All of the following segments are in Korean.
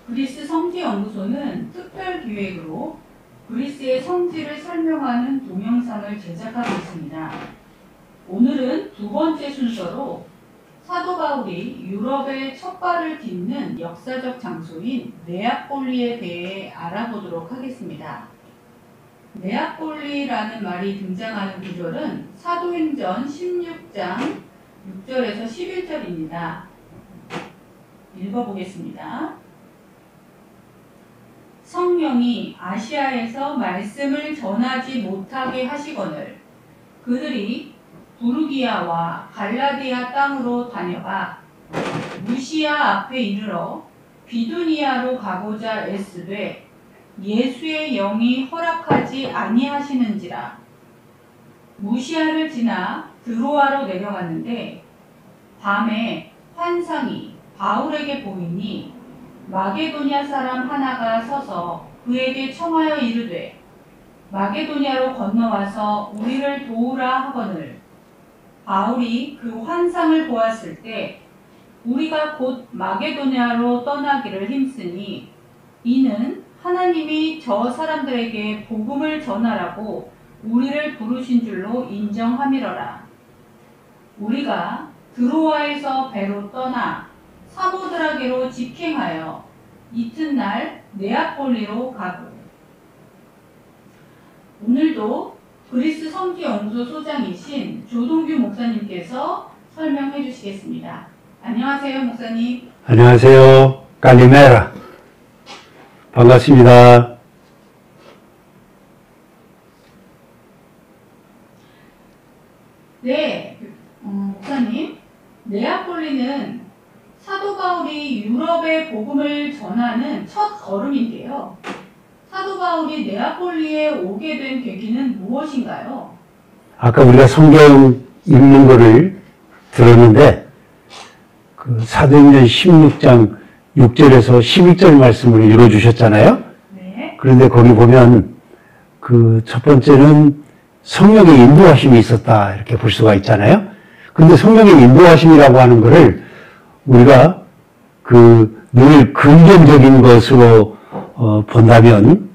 그리스 성지연구소는 특별기획으로 그리스의 성지를 설명하는 동영상을 제작하고 있습니다. 오늘은 두 번째 순서로 사도 바울이 유럽에 첫 발을 딛는 역사적 장소인 네아폴리에 대해 알아보도록 하겠습니다. 네아폴리라는 말이 등장하는 구절은 사도행전 16장 6절에서 11절입니다. 읽어보겠습니다. 성령이 아시아에서 말씀을 전하지 못하게 하시거늘 그들이 부르기아와 갈라디아 땅으로 다녀가 무시아 앞에 이르러 비두니아로 가고자 애쓰되 예수의 영이 허락하지 아니하시는지라. 무시아를 지나 드로아로 내려갔는데 밤에 환상이 바울에게 보이니 마게도냐 사람 하나가 서서 그에게 청하여 이르되 마게도냐로 건너와서 우리를 도우라 하거늘 바울이 그 환상을 보았을 때 우리가 곧 마게도냐로 떠나기를 힘쓰니 이는 하나님이 저 사람들에게 복음을 전하라고 우리를 부르신 줄로 인정함이러라. 우리가 드로아에서 배로 떠나 사모드라게로 직행하여 이튿날 네아폴리로 가고. 오늘도 그리스 성지연구소 소장이신 조동규 목사님께서 설명해 주시겠습니다. 안녕하세요, 목사님. 안녕하세요. 깔리메라. 반갑습니다. 네, 목사님. 네아폴리는 사도 바울이 유럽에 복음을 전하는 첫 걸음인데요. 사도 바울이 네아폴리에 오게 된 계기는 무엇인가요? 아까 우리가 성경 읽는 거를 들었는데 그 사도행전 16장 6절에서 11절 말씀을 읽어주셨잖아요. 네. 그런데 거기 보면 그 첫 번째는 성령의 인도하심이 있었다 이렇게 볼 수가 있잖아요. 그런데 성령의 인도하심이라고 하는 거를 우리가 그 늘 긍정적인 것으로 본다면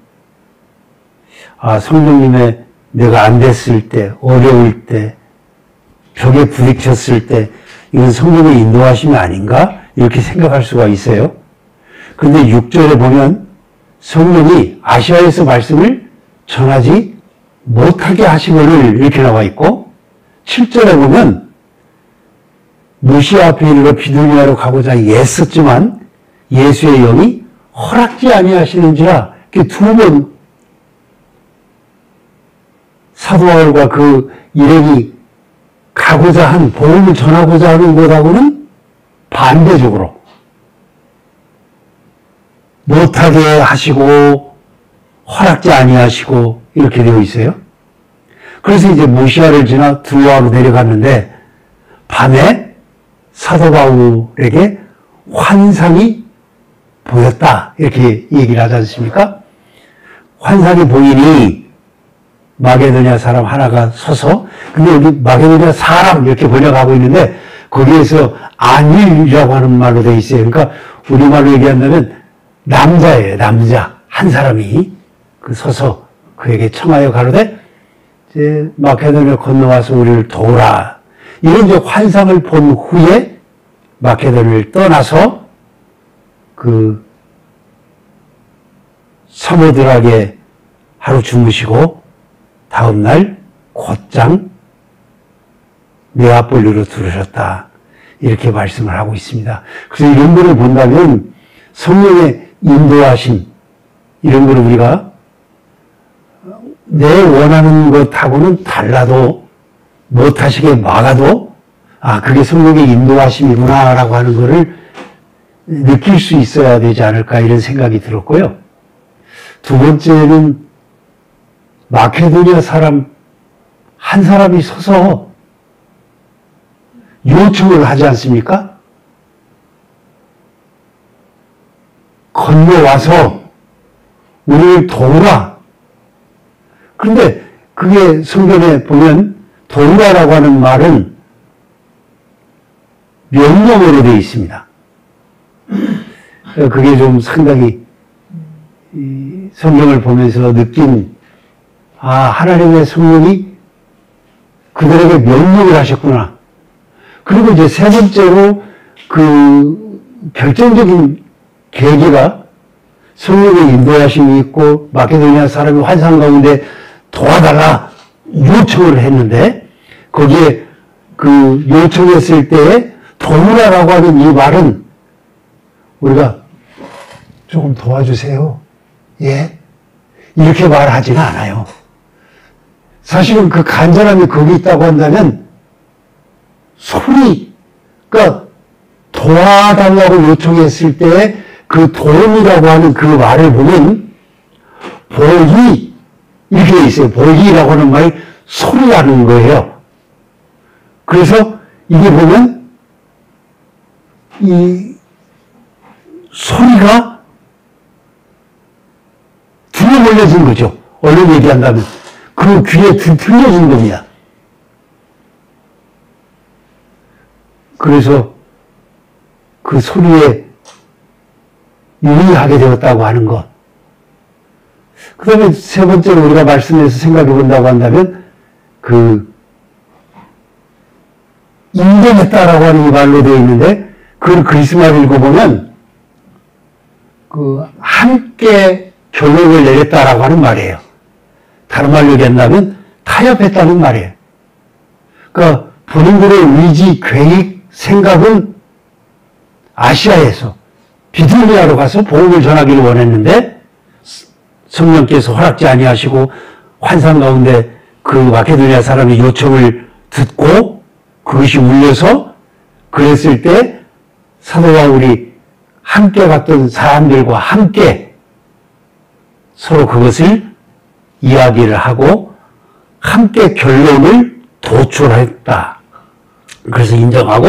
성령님의 내가 안 됐을 때, 어려울 때, 벽에 부딪혔을 때 이건 성령의 인도하심이 아닌가? 이렇게 생각할 수가 있어요. 그런데 6절에 보면 성령이 아시아에서 말씀을 전하지 못하게 하시거늘 이렇게 나와 있고 7절에 보면 무시아 앞에 이르러 비두니아로 가고자 애썼지만 예수의 영이 허락지 아니하시는지라. 이렇게 두 번 사도 바울과 그 일행이 가고자 한 복음을 전하고자 하는 것하고는 반대적으로 못하게 하시고 허락지 아니하시고 이렇게 되어 있어요. 그래서 이제 무시아를 지나 드로아로 내려갔는데 밤에 사도 바울에게 환상이 보였다 이렇게 얘기를 하지 않습니까? 환상이 보이니 마게도냐 사람 하나가 서서, 근데 여기 마게도냐 사람 이렇게 번역하고 있는데 거기에서 안일이라고 하는 말로 되어 있어요. 그러니까 우리말로 얘기한다면 남자예요. 남자 한 사람이 그 서서 그에게 청하여 가로되 이제 마게도냐 건너와서 우리를 도우라. 이런 이제 환상을 본 후에 마게도냐를 떠나서 그 사모드락에 하루 주무시고 다음날 곧장 네아폴리로 들으셨다. 이렇게 말씀을 하고 있습니다. 그래서 이런 거를 본다면 성령의 인도하심 이런 거를 우리가 내 원하는 것하고는 달라도 못하시게 막아도 그게 성령의 인도하심이구나 라고 하는 거를 느낄 수 있어야 되지 않을까 이런 생각이 들었고요. 두 번째는 마케도니아 사람 한 사람이 서서 요청을 하지 않습니까? 건너와서 우리를 도우라. 그런데 그게 성경에 보면 도우라라고 하는 말은 명령어로 되어 있습니다. 그게 좀 상당히 이 성경을 보면서 느낀 하나님의 성령이 그들에게 명령을 하셨구나. 그리고 이제 세 번째로 그 결정적인 계기가 성령의 인도하심이 있고 마케도니아 사람이 환상 가운데 도와달라 요청을 했는데 거기에 그 요청했을 때에 도우라라고 하는 이 말은 우리가 조금 도와주세요. 예? 이렇게 말하지는 않아요. 사실은 그 간절함이 거기 있다고 한다면 그러니까 도와달라고 요청했을 때 그 도움이라고 하는 그 말을 보면 보이 이렇게 돼 있어요. 보이라고 하는 말이 소리라는 거예요. 그래서 이게 보면 이 소리가 들려올려진 거죠. 얼른 얘기한다면 그 귀에 들려진 겁니다. 그래서 그 소리에 유의하게 되었다고 하는 것. 그 다음에 세 번째로 우리가 말씀에서 생각해 본다고 한다면 그 인정했다라고 하는 이 말로 되어 있는데 그걸 그리스말을 읽어보면 그 함께 결론을 내렸다라고 하는 말이에요. 다른 말로 얘기한다면 타협했다는 말이에요. 그러니까 본인들의 의지, 계획, 생각은 아시아에서 비두니아로 가서 복음을 전하기를 원했는데 성령께서 허락지 아니하시고 환상 가운데 그 마케도니아 사람의 요청을 듣고 그것이 울려서 그랬을 때 사도 바울이 함께 갔던 사람들과 함께 서로 그것을 이야기를 하고 함께 결론을 도출했다. 그래서 인정하고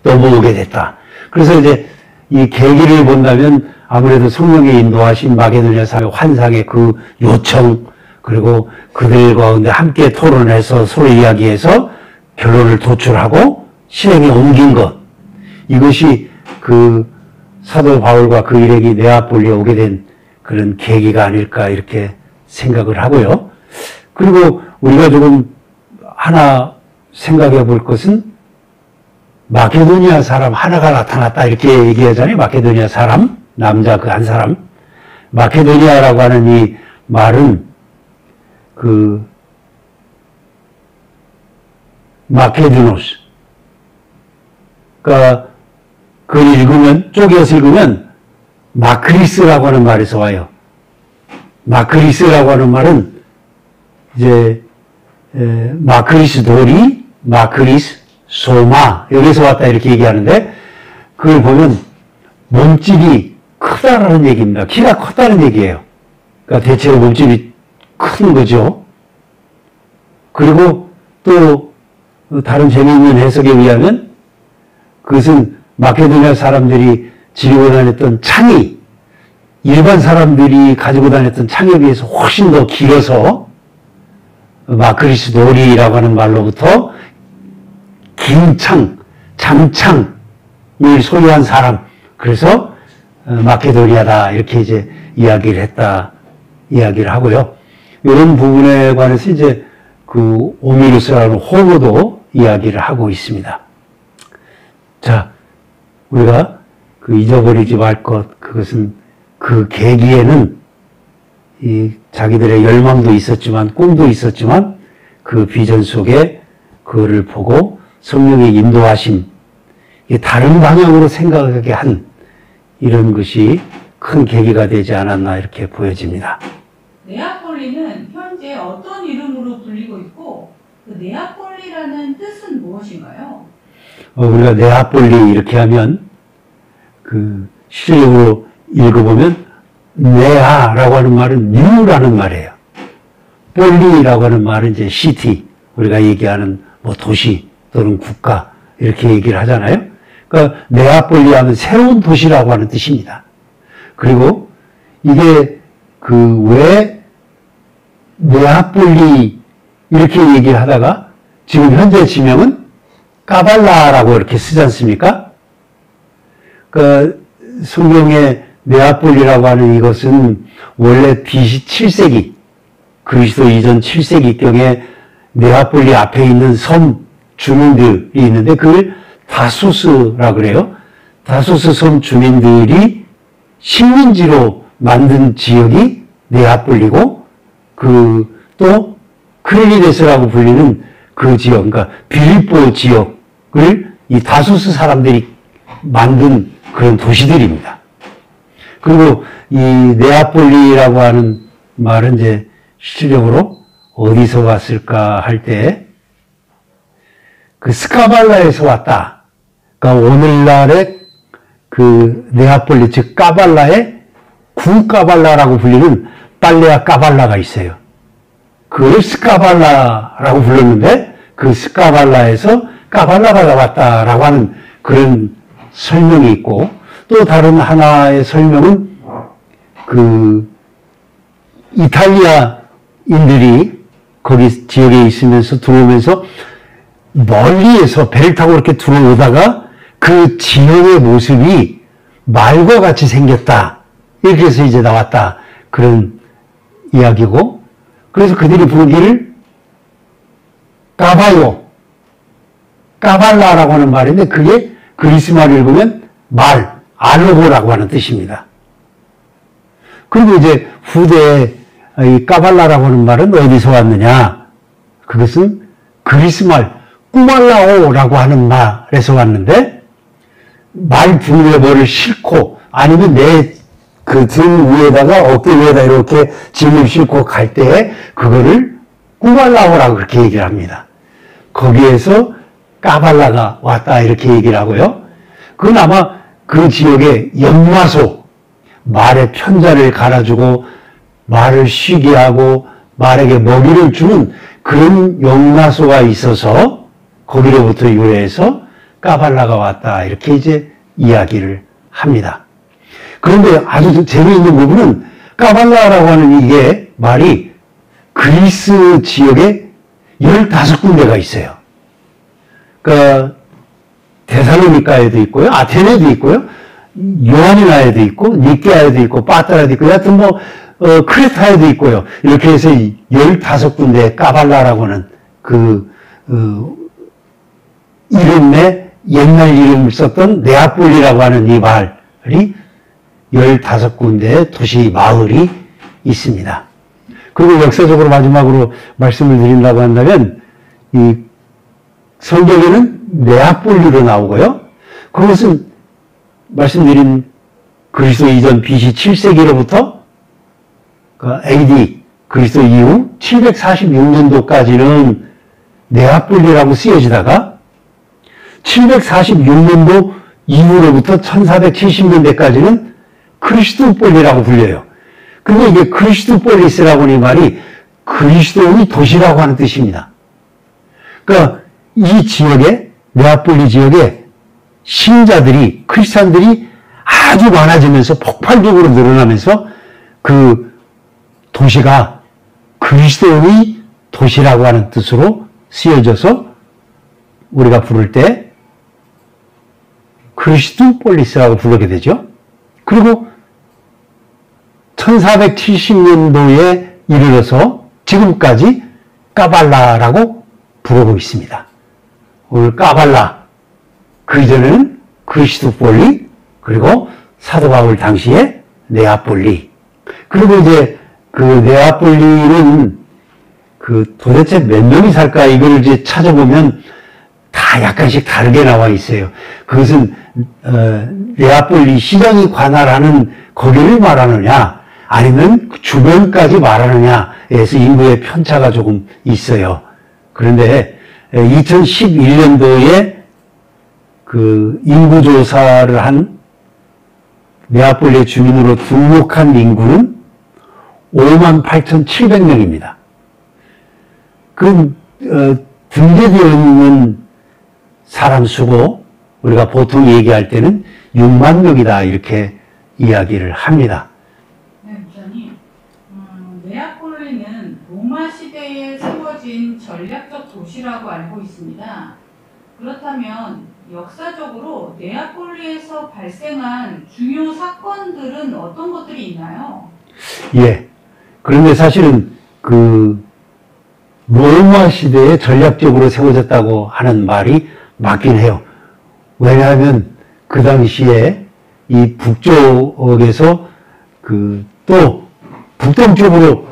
넘어오게 됐다. 그래서 이제 이 계기를 본다면 아무래도 성령의 인도하신 마게도니아 사회 환상의 그 요청 그리고 그들 가운데 함께 토론해서 서로 이야기해서 결론을 도출하고 실행에 옮긴 것 이것이 그 사도 바울과 그 일행이 네아폴리에 오게 된 그런 계기가 아닐까 이렇게 생각을 하고요. 그리고 우리가 조금 하나 생각해 볼 것은 마케도니아 사람 하나가 나타났다 이렇게 얘기하잖아요. 마케도니아 사람, 남자 그 한 사람. 마케도니아라고 하는 이 말은 그 마케드노스. 그러니까 그걸 읽으면 쪼개서 읽으면 마크리스라고 하는 말에서 와요. 마크리스라고 하는 말은 이제 마크리스 도리, 마크리스 소마 여기서 왔다 이렇게 얘기하는데 그걸 보면 몸집이 크다라는 얘기입니다. 키가 컸다는 얘기예요. 그러니까 대체로 몸집이 큰 거죠. 그리고 또 다른 재미있는 해석에 의하면 그것은 마케도니아 사람들이 지니고 다녔던 창이 일반 사람들이 가지고 다녔던 창에 비해서 훨씬 더 길어서 마크리스 도리라고 하는 말로부터 긴 창, 장창을 소유한 사람. 그래서 마케도니아다 이렇게 이제 이야기를 했다 이야기를 하고요. 이런 부분에 관해서 이제 그 오미루스라는 호모도 이야기를 하고 있습니다. 자, 우리가 그 잊어버리지 말 것, 그것은 그 계기에는 이 자기들의 열망도 있었지만 꿈도 있었지만 그 비전 속에 그거를 보고 성령의 인도하심, 다른 방향으로 생각하게 한 이런 것이 큰 계기가 되지 않았나 이렇게 보여집니다. 네아폴리는 현재 어떤 이름으로 불리고 있고 그 네아폴리라는 뜻은 무엇인가요? 우리가 네아폴리 이렇게 하면 그 실력으로 읽어보면 네아라고 하는 말은 뉴라는 말이에요. 폴리라고 하는 말은 이제 시티, 우리가 얘기하는 뭐 도시 또는 국가 이렇게 얘기를 하잖아요. 그러니까 네아폴리 하면 새로운 도시라고 하는 뜻입니다. 그리고 이게 그 왜 네아폴리 이렇게 얘기를 하다가 지금 현재 지명은 까발라라고 이렇게 쓰지 않습니까? 그 성경의 네아폴리라고 하는 이것은 원래 BC 7세기, 그리스도 이전 7세기경에 네아폴리 앞에 있는 섬 주민들이 있는데 그걸 다소스라 그래요. 다소스 섬 주민들이 식민지로 만든 지역이 네아폴리고 또 크레니데스라고 불리는 그 지역, 그러니까 빌립보 지역을 이 다소스 사람들이 만든 그런 도시들입니다. 그리고 이 네아폴리라고 하는 말은 이제 실질적으로 어디서 왔을까 할 때 그 스카발라에서 왔다. 그러니까 오늘날의 그 네아폴리 즉 까발라의 구까발라라고 불리는 빨레아 까발라가 있어요. 그걸 스카발라라고 불렀는데 그 스카발라에서 까발라가 왔다라고 하는 그런 설명이 있고 또 다른 하나의 설명은 그 이탈리아인들이 거기 지역에 있으면서 들어오면서 멀리에서 배를 타고 이렇게 들어오다가 그 지역의 모습이 말과 같이 생겼다. 이렇게 해서 이제 나왔다. 그런 이야기고 그래서 그들이 부르기를 까발라라고 하는 말인데 그게 그리스말을 읽으면 알로고라고 하는 뜻입니다. 그리고 이제 후대에 이 까발라라고 하는 말은 어디서 왔느냐? 그것은 그리스말 꾸말라오라고 하는 말에서 왔는데 말 등에 뭐를 싣고 아니면 내 그 등 위에다가 어깨 위에다 이렇게 짐을 싣고 갈 때에 그거를 꾸말라오라고 그렇게 얘기를 합니다. 거기에서 까발라가 왔다 이렇게 얘기를 하고요. 그건 아마 그 지역의 연마소, 말의 편자를 갈아주고 말을 쉬게 하고 말에게 먹이를 주는 그런 연마소가 있어서 거기로부터 유래해서 까발라가 왔다 이렇게 이제 이야기를 합니다. 그런데 아주 재미있는 부분은 까발라라고 하는 이게 말이 그리스 지역에 15군데가 있어요. 그러니까 데살로니카에도 있고요. 아테네도 있고요. 요하니나에도 있고 니케아에도 있고 파타라도 있고 하여튼 뭐 크레타에도 있고요. 이렇게 해서 15군데 까발라라고 하는 그 이름에 옛날 이름을 썼던 네아폴리라고 하는 이 말이 15군데 도시 마을이 있습니다. 그리고 역사적으로 마지막으로 말씀을 드린다고 한다면 이 성경에는 네아폴리로 나오고요. 그것은 말씀드린 그리스도 이전 BC 7세기로부터 AD 그리스도 이후 746년도까지는 네아폴리라고 쓰여지다가 746년도 이후로부터 1470년대까지는 그리스도폴리라고 불려요. 근데 이게 그리스도폴리스라고 하는 이 말이 그리스도의 도시라고 하는 뜻입니다. 그러니까 이 지역에 네아폴리 지역에 신자들이 크리스찬들이 아주 많아지면서 폭발적으로 늘어나면서 그 도시가 그리스도의 도시라고 하는 뜻으로 쓰여져서 우리가 부를 때 그리스도폴리스라고 부르게 되죠. 그리고 1470년도에 이르러서 지금까지 까발라라고 부르고 있습니다. 오늘 까발라, 그 이전에는 그리스도폴리, 그리고 사도 바울 당시에 네아폴리. 그리고 이제 그 네아폴리는 그 도대체 몇 명이 살까 이걸 이제 찾아보면 다 약간씩 다르게 나와 있어요. 그것은 네아폴리 시장이 관할하는 거기를 말하느냐 아니면 주변까지 말하느냐에서 인구의 편차가 조금 있어요. 그런데 2011년도에 그 인구조사를 한 네아폴리 주민으로 등록한 인구는 58,700명입니다. 그 등재되어 있는 사람 수고 우리가 보통 얘기할 때는 6만 명이다 이렇게 이야기를 합니다. 네, 목사님. 네아폴리는 로마 시대에 세워진 전략적 도시라고 알고 있습니다. 그렇다면 역사적으로 네아폴리에서 발생한 중요 사건들은 어떤 것들이 있나요? 예. 그런데 사실은 로마 시대에 전략적으로 세워졌다고 하는 말이 맞긴 해요. 왜냐하면 그 당시에 이 북쪽에서 또 북동쪽으로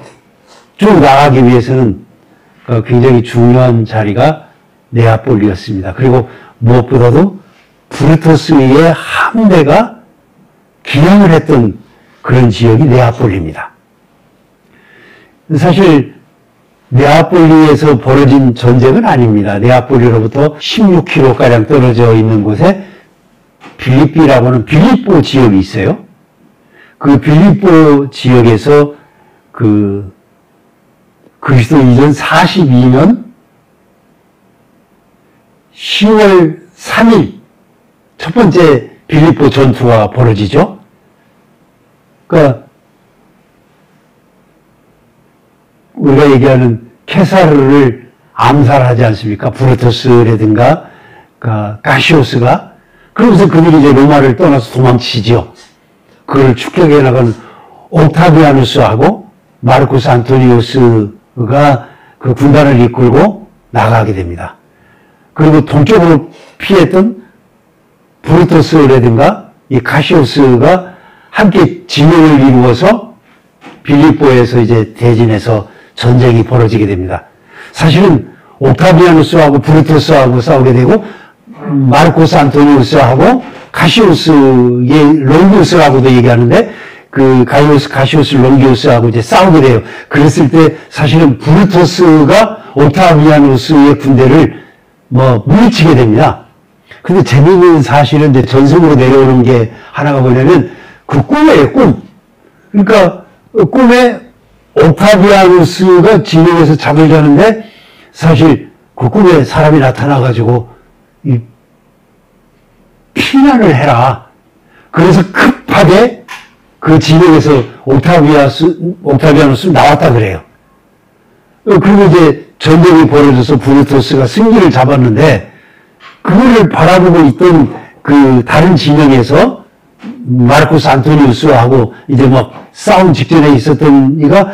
쭉 나가기 위해서는 굉장히 중요한 자리가 네아폴리였습니다. 그리고 무엇보다도 브루투스의 함대가 기항을 했던 그런 지역이 네아폴리입니다. 사실 네아폴리에서 벌어진 전쟁은 아닙니다. 네아폴리로부터 16km가량 떨어져 있는 곳에 빌립비라고 하는 빌립보 지역이 있어요. 그 빌립보 지역에서 그리스도 이전 42년 10월 3일 첫 번째 빌립보 전투가 벌어지죠. 그러니까 우리가 얘기하는 케사르를 암살하지 않습니까? 브루투스라든가 가시오스가. 그러면서 그들이 이제 로마를 떠나서 도망치죠. 그걸 축격해 나간 옥타비아누스하고 마르쿠스 안토니우스가 그 군단을 이끌고 나가게 됩니다. 그리고 동쪽으로 피했던 브루투스라든가 이 가시오스가 함께 진영을 이루어서 빌립보에서 이제 대진해서 전쟁이 벌어지게 됩니다. 사실은 옥타비아누스하고 브루투스하고 싸우게 되고 마르코스 안토니우스하고 가시오스의 롱기우스라고도 얘기하는데 그 가시오스 롱기우스하고 이제 싸우게 돼요. 그랬을 때 사실은 브루투스가 옥타비아누스의 군대를 물리치게 됩니다. 근데 재미있는 사실은 이제 전승으로 내려오는 게 하나가 뭐냐면 그 꿈이에요, 꿈. 그러니까 꿈에 옥타비아누스가 진영에서 잠을 자는데 사실 그 꿈에 사람이 나타나가지고 피난을 해라. 그래서 급하게 그 진영에서 옥타비아누스 나왔다 그래요. 그리고 이제 전쟁이 벌어져서 브루투스가 승리를 잡았는데 그거를 바라보고 있던 그 다른 진영에서 마르쿠스 안토니우스하고 이제 막 싸움 직전에 있었던 이가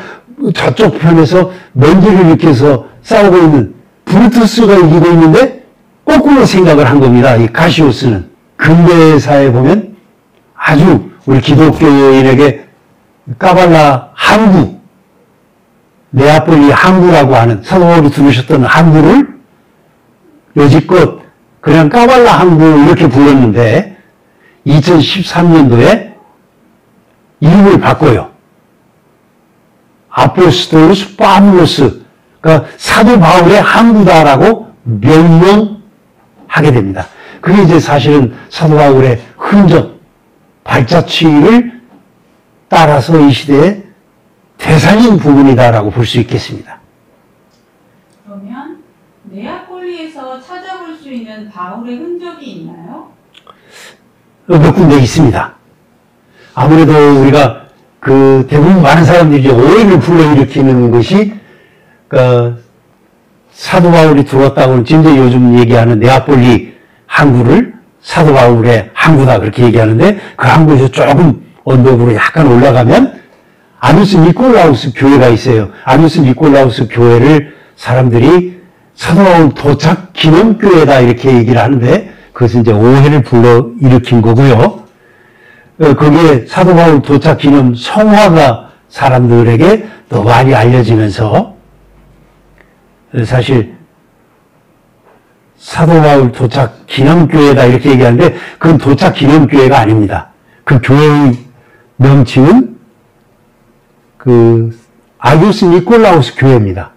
저쪽 편에서 먼지를 일으켜서 싸우고 있는 브루투스가 이기고 있는데 거꾸로 생각을 한 겁니다. 이 가시오스는. 근대사에 보면 아주 우리 기독교인에게 까발라 항구, 네아폴리 항구라고 하는 사도 바울이 들으셨던 항구를 여지껏 그냥 까발라 항구 이렇게 불렀는데 2013년도에 이름을 바꿔요. 아포스톨루스 파블로스, 그러니까 사도 바울의 항구다라고 명명하게 됩니다. 그게 이제 사실은 사도 바울의 흔적, 발자취를 따라서 이 시대에 되살린 부분이다라고 볼 수 있겠습니다. 그러면 네아폴리에서 찾아볼 수 있는 바울의 흔적이 있나요? 몇 군데 있습니다. 아무래도 우리가 대부분 많은 사람들이 이제 오해를 불러일으키는 것이 사도 바울이 들어왔다고는 진짜 요즘 얘기하는 네아폴리 항구를 사도 바울의 항구다 그렇게 얘기하는데 그 항구에서 조금 언덕으로 약간 올라가면 아누스 니콜라우스 교회가 있어요. 아누스 니콜라우스 교회를 사람들이 사도 바울 도착 기념교회다 이렇게 얘기를 하는데 그것은 이제 오해를 불러일으킨 거고요. 거기에 사도 바울 도착 기념 성화가 사람들에게 더 많이 알려지면서 사실 사도 바울 도착 기념교회다 이렇게 얘기하는데 그건 도착 기념교회가 아닙니다. 그 교회의 명칭은 아기우스 니콜라우스 교회입니다.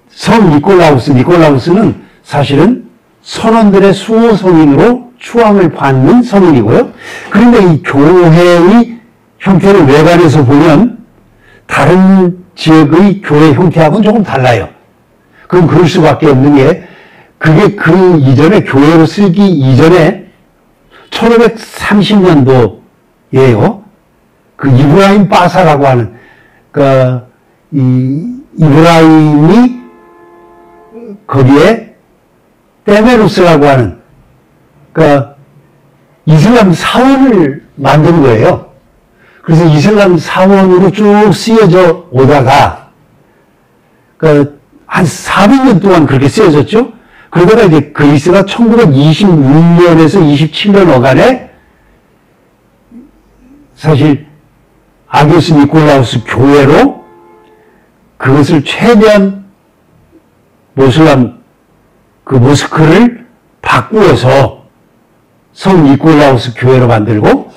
성 니콜라우스는 사실은 선원들의 수호 성인으로 추앙을 받는 성인이고요. 그런데 이 교회의 형태를 외관에서 보면 다른 지역의 교회 형태하고는 조금 달라요. 그럼 그럴 수밖에 없는 게 그게 그 이전에 교회로 쓰기 이전에 1530년도예요. 그 이브라임 바사라고 하는 이브라임이 거기에 데메루스라고 하는 그러니까 이슬람 사원을 만든 거예요. 그래서 이슬람 사원으로 쭉 쓰여져 오다가 그러니까 한 400년 동안 그렇게 쓰여졌죠. 그러다가 이제 그리스가 1926년에서 27년 어간에 사실 아기오스 니콜라우스 교회로 그것을 최대한 모슬람 그 모스크를 바꾸어서 성 니콜라우스 교회로 만들고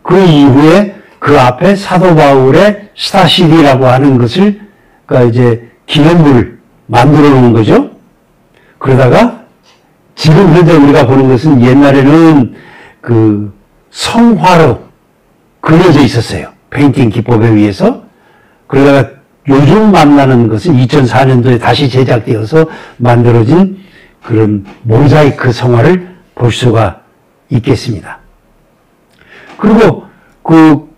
그 이후에 그 앞에 사도 바울의 스타시디라고 하는 것을 그러니까 이제 기념물을 만들어 놓은 거죠. 그러다가 지금 현재 우리가 보는 것은 옛날에는 그 성화로 그려져 있었어요. 페인팅 기법에 의해서. 그러다가 요즘 만나는 것은 2004년도에 다시 제작되어서 만들어진 그런 모자이크 성화를 볼 수가 있겠습니다. 그리고 그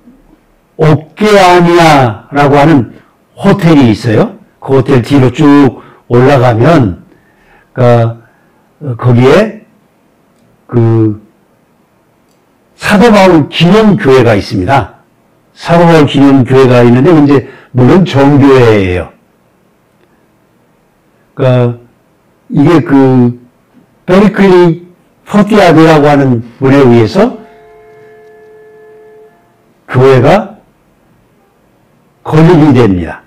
오케아니아라고 하는 호텔이 있어요. 그 호텔 뒤로 쭉 올라가면 거기에 그 사도 바울 기념교회가 있습니다. 사도 바울 기념교회가 있는데 이제 물론 정교회예요. 그러니까 이게 그 베리클리 포티아드라고 하는 분에 의해서 교회가 건립이 됩니다.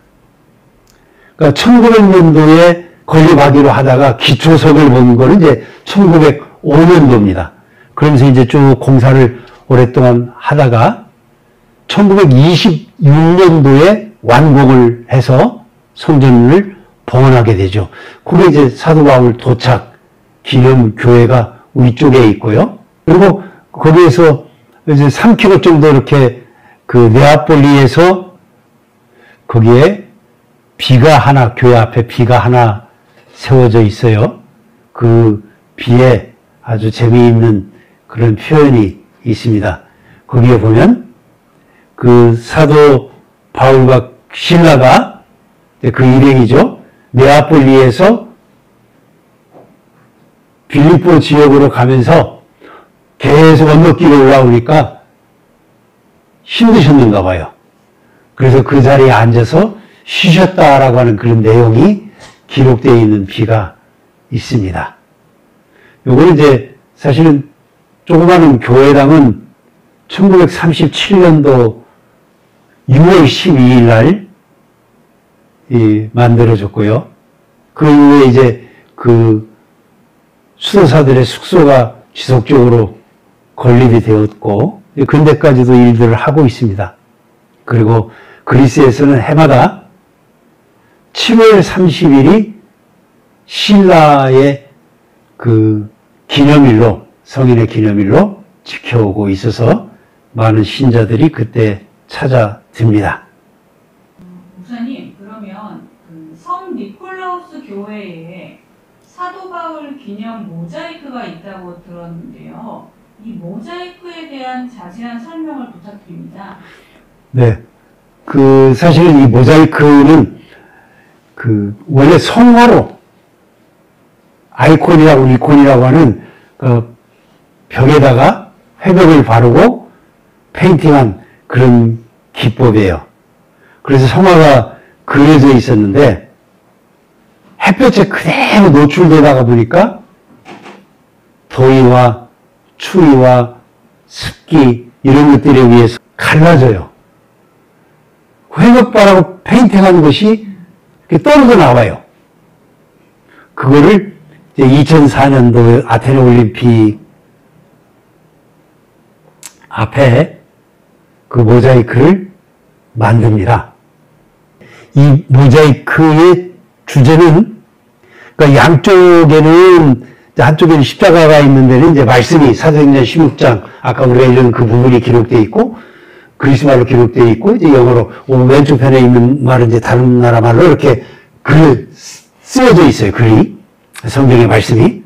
그러니까 1900년도에 건립하기로 하다가 기초석을 본 거는 이제 1905년도입니다. 그러면서 이제 쭉 공사를 오랫동안 하다가 1926년도에 완공을 해서 성전을 봉헌하게 되죠. 그게 이제 사도 바울 도착 기념교회가 우리 쪽에 있고요. 그리고 거기에서 이제 3km 정도 이렇게 그 네아폴리에서 거기에 비가 하나, 교회 앞에 비가 하나 세워져 있어요. 그 비에 아주 재미있는 그런 표현이 있습니다. 거기에 보면 그 사도 바울과 실라가 그 일행이죠. 네아폴리에서 빌립보 지역으로 가면서 계속 언덕길에 올라오니까 힘드셨는가 봐요. 그래서 그 자리에 앉아서 쉬셨다라고 하는 그런 내용이 기록되어 있는 비가 있습니다. 요거는 이제 사실은 조그마한 교회당은 1937년도 6월 12일 날 만들어졌고요. 그 이후에 이제 그 수도사들의 숙소가 지속적으로 건립이 되었고 근대까지도 일들을 하고 있습니다. 그리고 그리스에서는 해마다 7월 30일이 신라의 그 기념일로 성인의 기념일로 지켜오고 있어서 많은 신자들이 그때 찾아듭니다. 목사님, 그러면 그 성 니콜라우스 교회에 사도 바울 기념 모자이크가 있다고 들었는데요. 이 모자이크에 대한 자세한 설명을 부탁드립니다. 네. 그 사실은 이 모자이크는 그 원래 성화로 아이콘이라고 이콘이라고 하는 그 벽에다가 회벽을 바르고 페인팅한 그런 기법이에요. 그래서 성화가 그려져 있었는데 햇볕에 그대로 노출되다가 보니까 더위와 추위와 습기 이런 것들에 의해서 갈라져요. 회벽바라고 페인팅한 것이 떨어져 나와요. 그거를 이제 2004년도 아테네 올림픽 앞에 그 모자이크를 만듭니다. 이 모자이크의 주제는 그러니까 양쪽에는 한쪽에는 십자가가 있는 데는 이제 말씀이 사도행전 16장 아까 우리가 읽은 그 부분이 기록되어 있고 그리스 말로 기록되어 있고 이제 영어로 왼쪽 편에 있는 말은 이제 다른 나라 말로 이렇게 글 쓰여져 있어요. 글이 성경의 말씀이.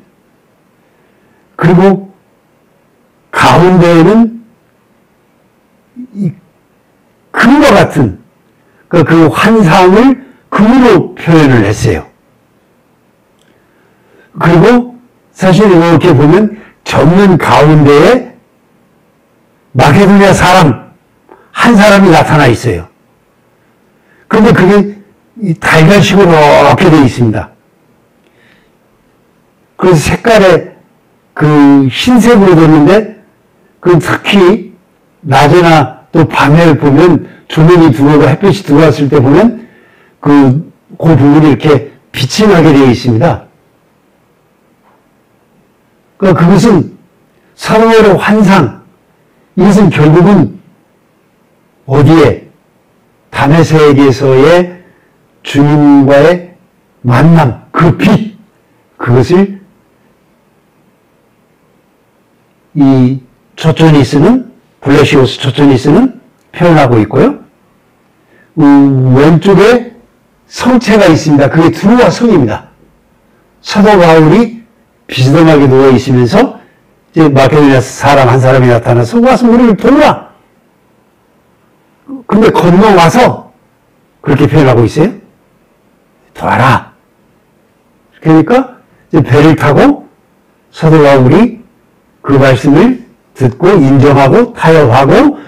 그리고 가운데에는 이 금과 같은 그 환상을 금으로 표현을 했어요. 그리고 사실 이렇게 보면 적는 가운데에 마케도니아 사람, 한 사람이 나타나 있어요. 그런데 그게 달걀식으로 이렇게 되어 있습니다. 그래서 색깔에 그 흰색으로 됐는데, 그 특히 낮에나 또 밤에 보면 조명이 들어오고 햇빛이 들어왔을 때 보면 그 부분이 이렇게 빛이 나게 되어 있습니다. 그러니까 그것은 사도 바울의 환상, 이것은 결국은 어디에? 다메섹에서의 주님과의 만남, 그 빛, 그것을 이 초초니스는, 블레시오스 초초니스는 표현하고 있고요. 왼쪽에 성체가 있습니다. 그게 두루와 성입니다. 사도 바울이 비스듬하게 누워 있으면서 이제 마케도니아 사람 한 사람이 나타나서 와서 우리를 도우라. 근데 건너와서 그렇게 표현하고 있어요. 도와라. 그러니까 이제 배를 타고 사도 바울이 그 말씀을 듣고 인정하고 타협하고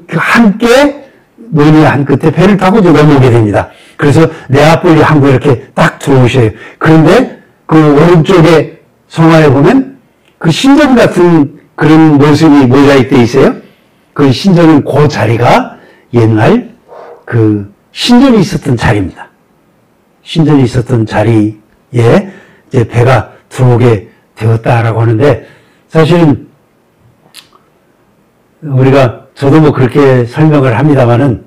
함께 논의 한 끝에 배를 타고 이제 넘어오게 됩니다. 그래서 네아폴리 항구에 이렇게 딱 들어오셔요. 그런데 그 오른쪽에 성화에 보면 그 신전 같은 그런 모습이 모자이크되어 있어요. 그 신전은 그 자리가 옛날 그 신전이 있었던 자리입니다. 신전이 있었던 자리에 이제 배가 들어오게 되었다라고 하는데, 사실은 우리가 저도 뭐 그렇게 설명을 합니다만은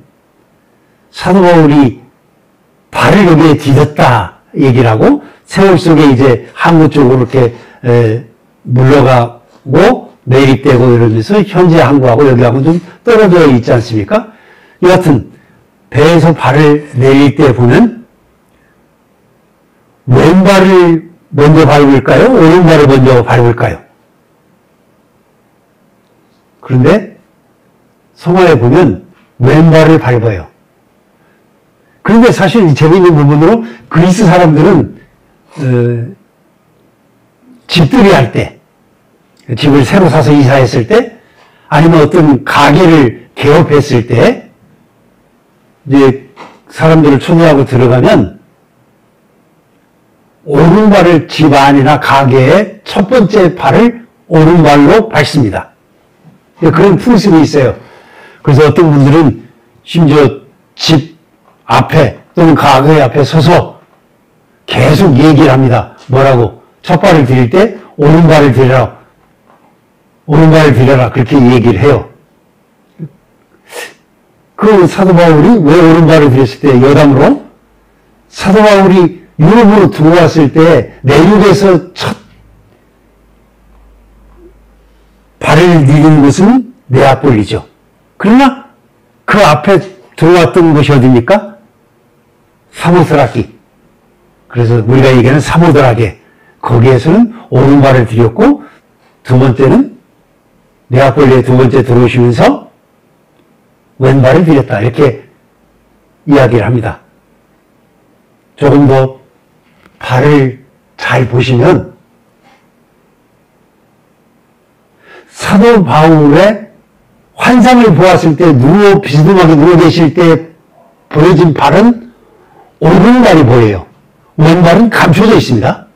사도 바울이 발을 여기에 디뎠다 얘기를 하고 세월 속에 이제 항구 쪽으로 이렇게 물러가고 내립되고 이러면서 현재 항구하고 여기하고 좀 떨어져 있지 않습니까? 여하튼 배에서 발을 내릴 때 보면 왼발을 먼저 밟을까요? 오른발을 먼저 밟을까요? 그런데 성화에 보면 왼발을 밟아요. 그런데 사실 재미있는 부분으로 그리스 사람들은 집들이 할 때, 집을 새로 사서 이사했을 때, 아니면 어떤 가게를 개업했을 때, 이제 사람들을 초대하고 들어가면 오른발을 집 안이나 가게의 첫 번째 발을 오른발로 밟습니다. 그런 풍습이 있어요. 그래서 어떤 분들은 심지어 집 앞에 또는 가게 앞에 서서 계속 얘기를 합니다. 뭐라고? 첫 발을 들일 때 오른발을 들여라. 오른발을 들여라. 그렇게 얘기를 해요. 그 사도 바울이 왜 오른발을 들였을 때 여담으로? 사도 바울이 유럽으로 들어왔을 때 내륙에서 첫 발을 디딘 곳은 네아폴리죠. 그러나 그 앞에 들어왔던 곳이 어디입니까? 사모스라키. 그래서 우리가 얘기하는 사모드라게. 거기에서는 오른발을 들였고, 두 번째는 네아폴리에 두 번째 들어오시면서 왼발을 들였다. 이렇게 이야기를 합니다. 조금 더 발을 잘 보시면 사도 바울의 환상을 보았을 때 비스듬하게 누워 계실 때 보여진 발은 오른발이 보여요. 왼발은 감춰져 있습니다.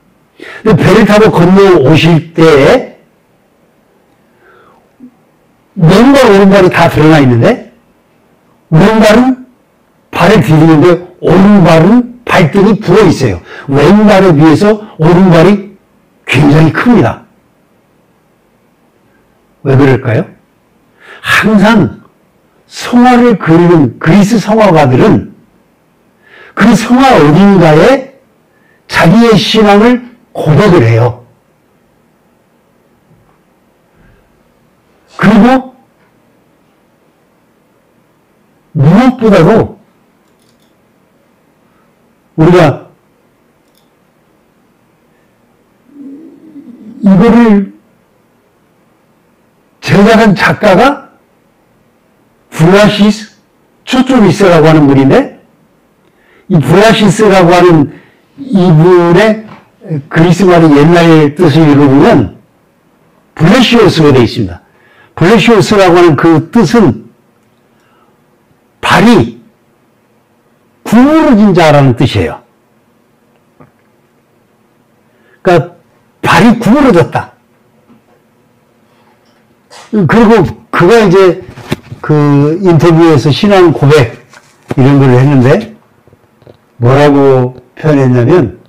근데 배를 타고 건너오실 때 왼발 오른발이 다 드러나 있는데 왼발은 발을 디디는데 오른발은 발등이 부어 있어요. 왼발에 비해서 오른발이 굉장히 큽니다. 왜 그럴까요? 항상 성화를 그리는 그리스 성화가들은 그 성화 어딘가에 자기의 신앙을 고백을 해요. 그리고 무엇보다도 우리가 이거를 제작한 작가가 블라시스 초초리스라고 하는 분인데, 이 블라시스라고 하는 이분의 그리스 말의 옛날 뜻을 읽어보면 블레시오스가 되어 있습니다. 블레시오스라고 하는 그 뜻은 발이 구부러진 자라는 뜻이에요. 그러니까 발이 구부러졌다. 그리고 그가 이제 그 인터뷰에서 신앙 고백 이런 걸 했는데 뭐라고 표현했냐면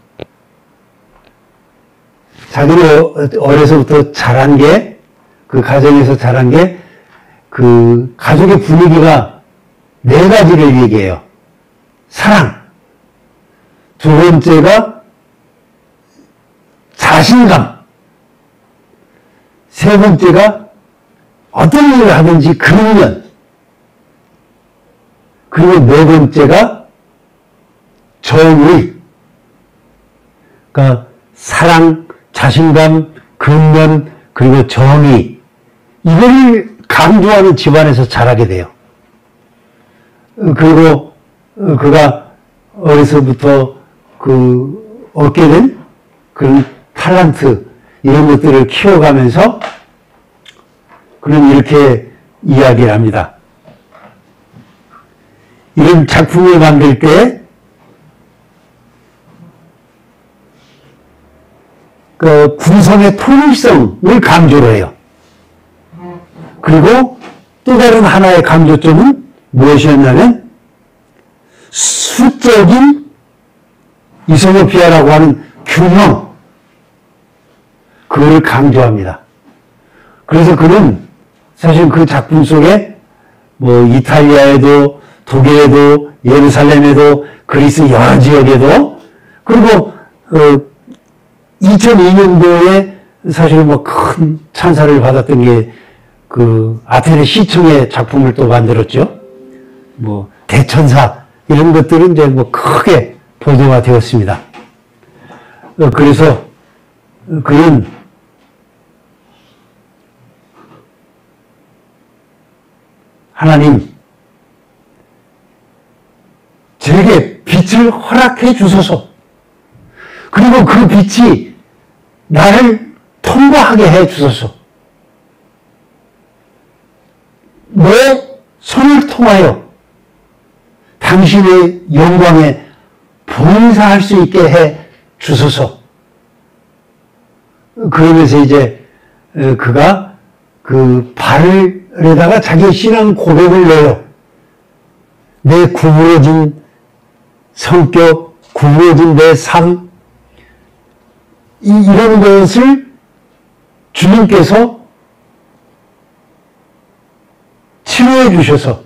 자기는 어려서부터 자란 게 그 가정에서 자란 게 그 가족의 분위기가 네 가지를 얘기해요. 사랑. 두 번째가 자신감. 세 번째가 어떤 일을 하든지 근면. 그리고 네 번째가 정의. 그러니까 사랑, 자신감, 근면, 그리고 정의. 이걸 강조하는 집안에서 자라게 돼요. 그리고 그가 어려서부터 그 얻게 된 그런 탤런트 이런 것들을 키워가면서 그는 이렇게 이야기를 합니다. 이런 작품을 만들 때 그 구성의 통일성을 강조를 해요. 그리고 또 다른 하나의 강조점은 무엇이었냐면 수적인 이소모피아라고 하는 균형, 그걸 강조합니다. 그래서 그는 사실 그 작품 속에 뭐 이탈리아에도 독일에도 예루살렘에도 그리스 여러 지역에도 그리고 2002년도에 사실 뭐 큰 찬사를 받았던 게 그 아테네 시청의 작품을 또 만들었죠. 뭐 대천사 이런 것들은 이제 뭐 크게 보도가 되었습니다. 그래서 그는 하나님 제게 빛을 허락해 주소서. 그리고 그 빛이 나를 통과하게 해 주소서. 내 손을 통하여 당신의 영광에 봉사할 수 있게 해 주소서. 그러면서 이제 그가 그 발에다가 자기 신앙 고백을 내요. 내 구부러진 성격, 구부러진 내 삶, 이런 것을 주님께서 치료해 주셔서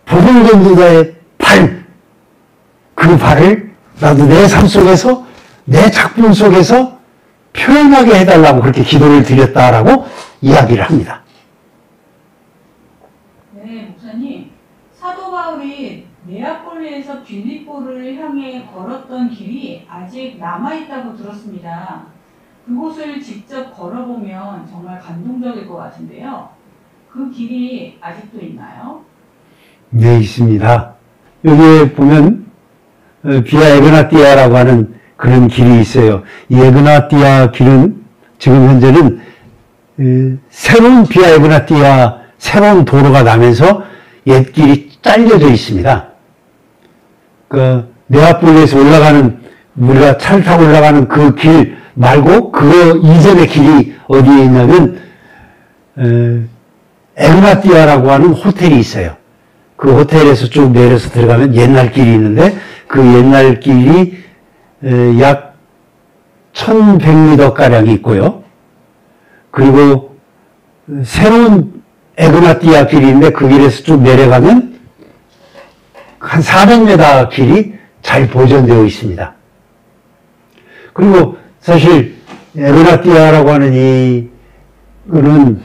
보금전도자의 발, 그 발을 나도 내 삶 속에서 내 작품 속에서 표현하게 해달라고 그렇게 기도를 드렸다라고 이야기를 합니다. 네, 목사님. 사도 바울이 네아폴리에서 빌립보를 향해 걸었던 길이 아직 남아있다고 들었습니다. 그곳을 직접 걸어보면 정말 감동적일 것 같은데요. 그 길이 아직도 있나요? 네, 있습니다. 여기에 보면 비아 에그나띠아라고 하는 그런 길이 있어요. 이 에그나띠아 길은 지금 현재는 새로운 비아 에그나띠아 새로운 도로가 나면서 옛 길이 잘려져 있습니다. 그 네아폴리에서 올라가는 우리가 차를 타고 올라가는 그 길 말고 그 이전의 길이 어디에 있냐면 에그나띠아라고 하는 호텔이 있어요. 그 호텔에서 쭉 내려서 들어가면 옛날 길이 있는데 그 옛날 길이 약 1100m가량이 있고요. 그리고 새로운 에그나띠아 길이 있는데 그 길에서 쭉 내려가면 한 400m 길이 잘 보존되어 있습니다. 그리고 사실 에그나띠아라고 하는 이거는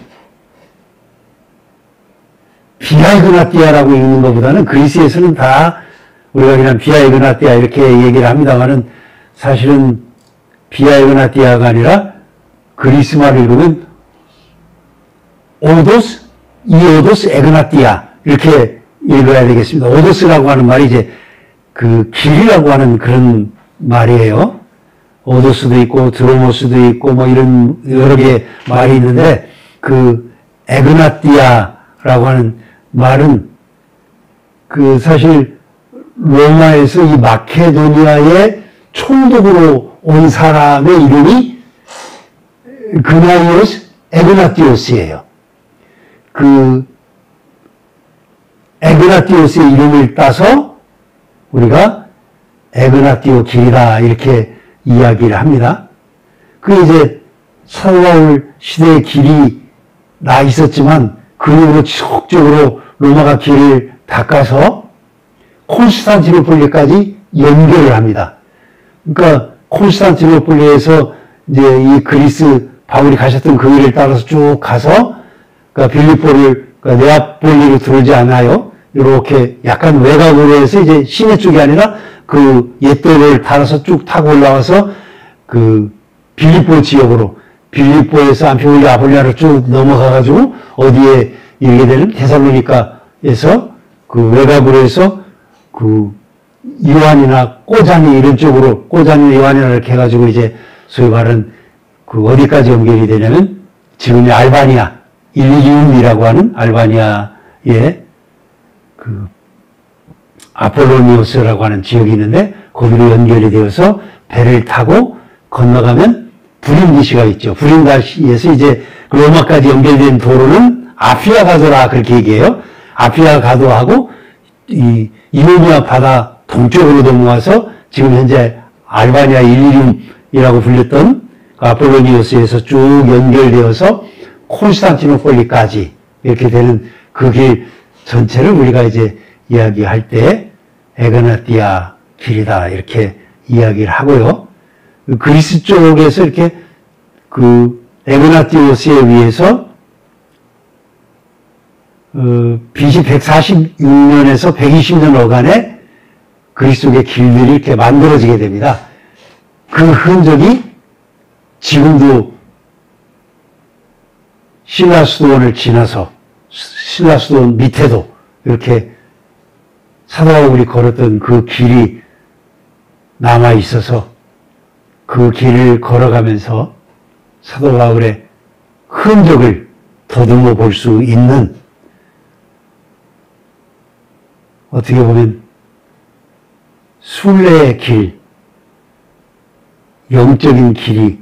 비아 에그나띠아라고 읽는 것보다는 그리스에서는 다 우리가 그냥 비아 에그나띠아 이렇게 얘기를 합니다만은 사실은 비아 에그나띠아가 아니라 그리스 말을 읽으면 오도스, 이오도스 에그나띠아 이렇게 읽어야 되겠습니다. 오도스라고 하는 말이 이제 그 길이라고 하는 그런 말이에요. 오도스도 있고 드로모스도 있고 뭐 이런 여러 개 말이 있는데 그 에그나띠아라고 하는 말은 그 사실 로마에서 이 마케도니아의 총독으로 온 사람의 이름이 그나이오스 에그나티오스예요. 그 에그나티오스의 이름을 따서 우리가 에그나티오 길이다 이렇게 이야기를 합니다. 그 이제 사도 바울 시대의 길이 나 있었지만 그 이후로 지속적으로 로마가 길을 닦아서 콘스탄티노폴리까지 연결을 합니다. 그러니까 콘스탄티노폴리에서 이제 이 그리스 바울이 가셨던 그 길을 따라서 쭉 가서 그러니까 빌립보를 그러니까 네아폴리로 들어오지 않아요. 이렇게 약간 외곽으로 해서 이제 시내 쪽이 아니라 그 옛도를 따라서 쭉 타고 올라와서 그 빌립보 지역으로 빌립보에서 암피볼리아 아폴리아로 쭉 넘어가가지고 어디에 이르게 되는 데살로니카에서 그 외곽으로 해서 그 요한이나 꼬자니 이런 쪽으로 꼬자니 요한이나 이렇게 해가지고 이제 소위 말하는 그 어디까지 연결이 되냐면 지금의 알바니아 일리움이라고 하는 알바니아의 그 아폴로니오스라고 하는 지역이 있는데 거기로 연결이 되어서 배를 타고 건너가면 브린디시가 있죠. 브린다시에서 이제 로마까지 연결된 도로는 아피아 가도라 그렇게 얘기해요. 아피아 가도하고 이 이오니아 바다 동쪽으로 넘어와서 지금 현재 알바니아 일리움이라고 불렸던 아폴로니오스에서 쭉 연결되어서 콘스탄티노폴리까지 이렇게 되는 그 길 전체를 우리가 이제 이야기할 때 에그나띠아 길이다 이렇게 이야기를 하고요. 그리스 쪽에서 이렇게 그 에그나티오스에 의해서 BC 146년에서 120년 어간에 그리스 쪽의 길들이 이렇게 만들어지게 됩니다. 그 흔적이 지금도 신라수도원을 지나서 신라수도원 밑에도 이렇게 사도 바울이 걸었던 그 길이 남아 있어서 그 길을 걸어가면서 사도 바울의 흔적을 더듬어 볼 수 있는 어떻게 보면 순례의 길, 영적인 길이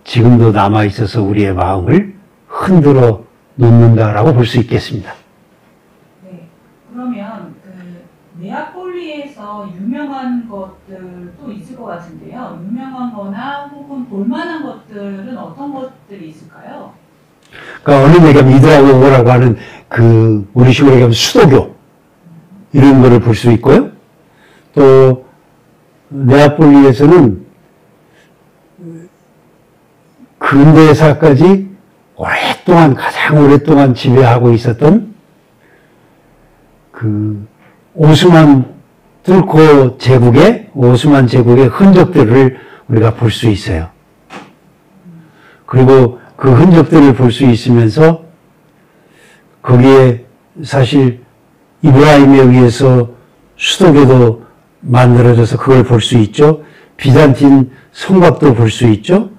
지금도 남아 있어서 우리의 마음을 흔들어 놓는다라고 볼 수 있겠습니다. 네, 그러면 그 네아폴리에서 유명한 것들도 있을 것 같은데요. 유명한 거나 혹은 볼만한 것들은 어떤 것들이 있을까요? 그러니까 어느 얘기하면 이들하고 오라고 하는 그 우리식으로 얘기하면 수도교 이런 거를 볼 수 있고요. 또 네아폴리에서는 근대사까지 오랫동안 가장 오랫동안 지배하고 있었던 그 오스만 뚫고 제국의 오스만 제국의 흔적들을 우리가 볼 수 있어요. 그리고 그 흔적들을 볼 수 있으면서 거기에 사실 이브라임에 의해서 수도교도 만들어져서 그걸 볼 수 있죠. 비잔틴 성곽도 볼 수 있죠.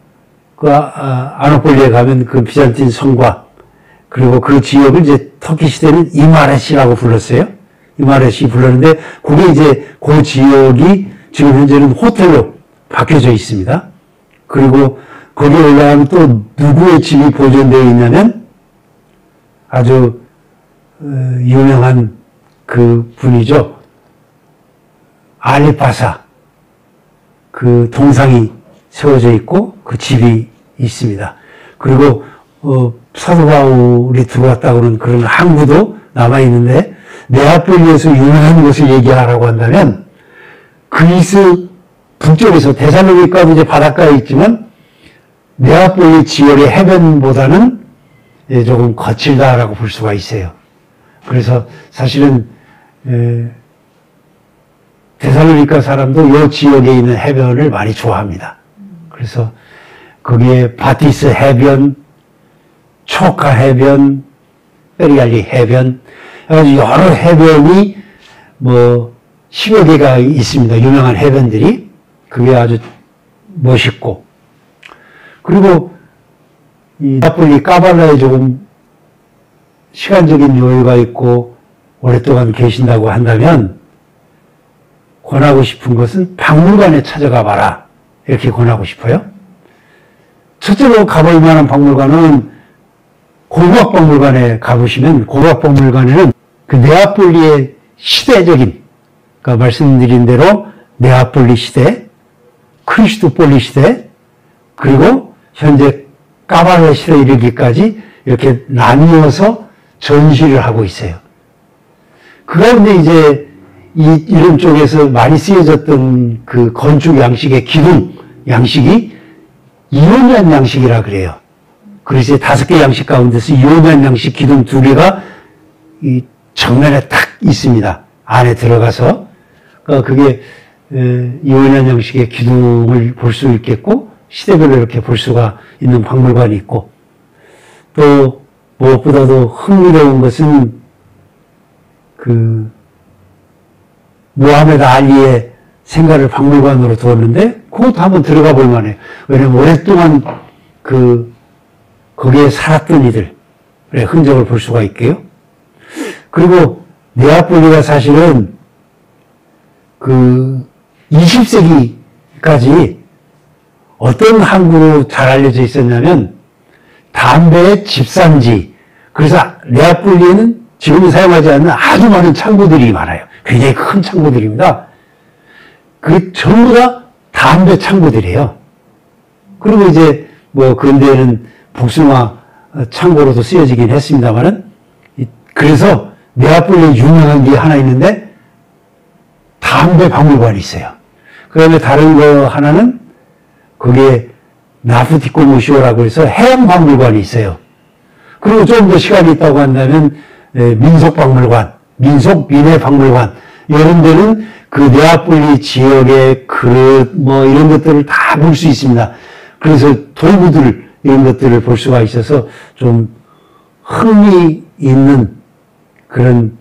그 아나폴리에 가면 그 비잔틴 성곽 그리고 그 지역을 이제 터키 시대는 이마렛이라고 불렀어요. 이마렛이 불렀는데 그게 이제 그 지역이 지금 현재는 호텔로 바뀌어져 있습니다. 그리고 거기에 올라가면 또 누구의 집이 보존되어 있냐면 아주 유명한 그 분이죠. 알리파사 그 동상이 세워져 있고 그 집이 있습니다. 그리고 사도 바울이 들어왔다고는 그런 항구도 남아 있는데 네아폴리에서 유명한 곳을 얘기하라고 한다면 그리스 북쪽에서 데살로니카도 이제 바닷가에 있지만 네아폴리 지역의 해변보다는 조금 거칠다라고 볼 수가 있어요. 그래서 사실은 데살로니카 사람도 이 지역에 있는 해변을 많이 좋아합니다. 그래서 거기에 바티스 해변, 초카 해변, 페리알리 해변, 여러 해변이 뭐 10여 개가 있습니다. 유명한 해변들이. 그게 아주 멋있고, 그리고 이 나폴리 까발라에 조금 시간적인 여유가 있고 오랫동안 계신다고 한다면 권하고 싶은 것은 박물관에 찾아가 봐라. 이렇게 권하고 싶어요. 첫째로 가볼 만한 박물관은 고고학박물관에 가보시면, 고고학박물관에는 그 네아폴리의 시대적인, 그러니까 말씀드린 대로 네아폴리 시대, 크리스토폴리 시대, 그리고 현재 까발라 시대에 이르기까지 이렇게 나뉘어서 전시를 하고 있어요. 그 가운데 이제 이런 쪽에서 많이 쓰여졌던 그 건축 양식의 기둥 양식이 이오니안 양식이라 그래요. 그래서 5개 양식 가운데서 이오니안 양식 기둥 2개가 이 정면에 딱 있습니다. 안에 들어가서. 그게 이오니안 양식의 기둥을 볼 수 있겠고, 시대별로 이렇게 볼 수가 있는 박물관이 있고, 또 무엇보다도 흥미로운 것은 그 모하메드 알리의 생가를 박물관으로 두었는데 그것도 한번 들어가 볼 만해요. 왜냐면 오랫동안 거기에 살았던 이들의 흔적을 볼 수가 있고요. 그리고 네아폴리가 사실은 그 20세기까지 어떤 항구로 잘 알려져 있었냐면 담배의 집산지. 그래서 네아폴리에는 지금은 사용하지 않는 아주 많은 창고들이 많아요. 굉장히 큰 창고들입니다. 그게 전부 다 담배 창고들이에요. 그리고 이제 뭐 근대에는 복숭아 창고로도 쓰여지긴 했습니다만은, 그래서 네아폴리에 유명한 게 하나 있는데 담배 박물관이 있어요. 그 다음에 다른 거 하나는 거기에 나프티코 무시오라고 해서 해양 박물관이 있어요. 그리고 좀 더 시간이 있다고 한다면 민속박물관, 민속민예박물관, 이런 데는 그 네아폴리 지역의 그릇 뭐 이런 것들을 다 볼 수 있습니다. 그래서 도구들 이런 것들을 볼 수가 있어서 좀 흥미 있는 그런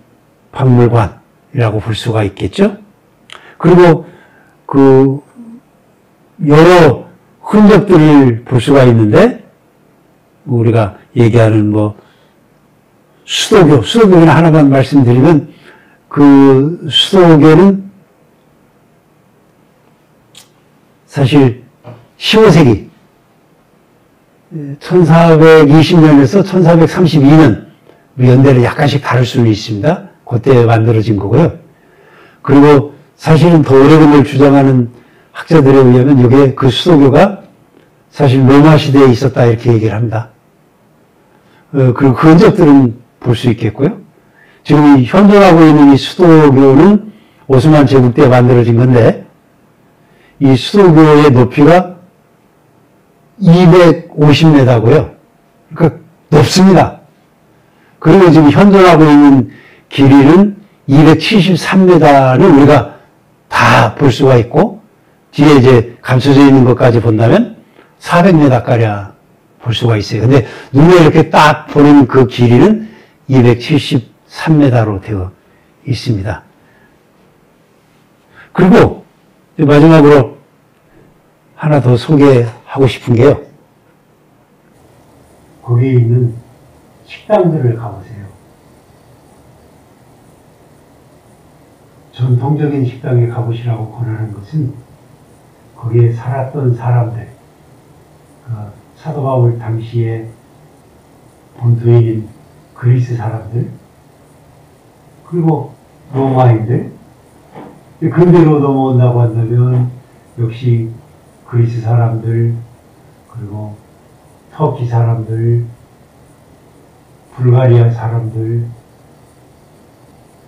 박물관이라고 볼 수가 있겠죠. 그리고 그 여러 흔적들을 볼 수가 있는데, 우리가 얘기하는 뭐 수도교는 하나만 말씀드리면, 그 수도교는 사실 15세기 1420년에서 1432년 연대를 약간씩 다를 수는 있습니다. 그때 만들어진 거고요. 그리고 사실은 더 오래전을 주장하는 학자들에 의하면 이게 그 수도교가 사실 로마 시대에 있었다 이렇게 얘기를 합니다. 그리고 그 흔적들은 볼 수 있겠고요. 지금 현존하고 있는 이 수도교는 오스만 제국 때 만들어진 건데, 이 수도교의 높이가 250m고요. 그러니까 높습니다. 그리고 지금 현존하고 있는 길이는 273m를 우리가 다 볼 수가 있고, 뒤에 이제 감춰져 있는 것까지 본다면 400m가량 볼 수가 있어요. 근데 눈에 이렇게 딱 보는 그 길이는 273m로 되어 있습니다. 그리고 마지막으로 하나 더 소개하고 싶은 게요. 거기에 있는 식당들을 가보세요. 전통적인 식당에 가보시라고 권하는 것은 거기에 살았던 사람들, 사도 바울 당시에 본토인 그리스 사람들, 그리고 로마인들, 근대로 넘어온다고 한다면 역시 그리스 사람들, 그리고 터키 사람들, 불가리아 사람들,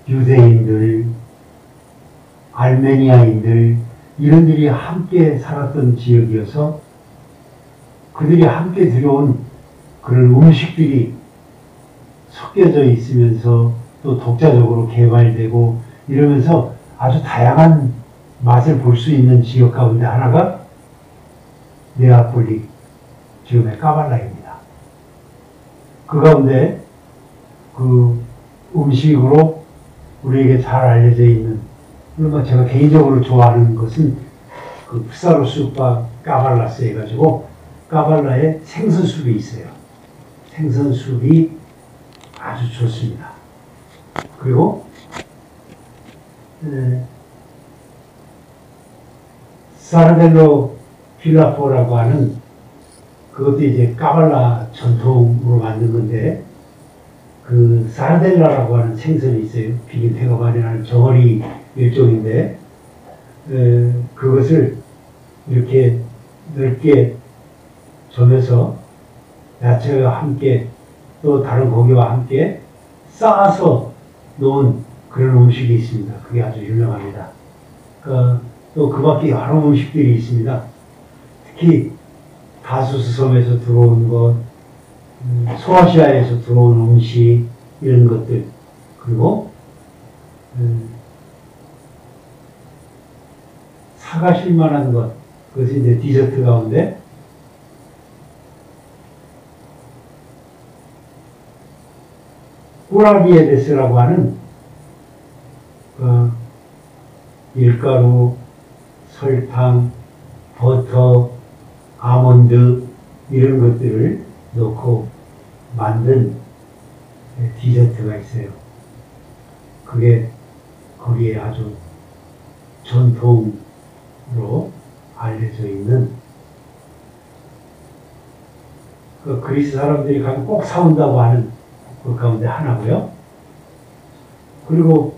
유대인들, 알메니아인들, 이런들이 함께 살았던 지역이어서 그들이 함께 들여온 그런 음식들이 섞여져 있으면서 또 독자적으로 개발되고 이러면서 아주 다양한 맛을 볼 수 있는 지역 가운데 하나가 네아폴리, 지금의 까발라입니다. 그 가운데 그 음식으로 우리에게 잘 알려져 있는, 그리고 제가 개인적으로 좋아하는 것은 그 그 프사로 숲과 까발라스 해가지고 까발라에 생선숲이 있어요. 생선숲이 아주 좋습니다. 그리고 사르벨로 필라포라고 하는 그것도 이제 까발라 전통으로 만든 건데 그 사르델라라고 하는 생선이 있어요. 비긴태가 마련하는 정어리 일종인데 그것을 이렇게 넓게 점여서 야채와 함께 또 다른 고기와 함께 쌓아서 놓은 그런 음식이 있습니다. 그게 아주 유명합니다. 또 그 밖에 여러 음식들이 있습니다. 특히 다수스 섬에서 들어온 것, 소아시아에서 들어온 음식 이런 것들 그리고 사가실 만한 것 그것이 이제 디저트 가운데 꾸라비에데스라고 하는 밀가루, 설탕, 버터, 아몬드 이런 것들을 넣고 만든 디저트가 있어요. 그게 거기에 아주 전통으로 알려져 있는 그 그리스 사람들이 가면 꼭 사온다고 하는 그 가운데 하나고요. 그리고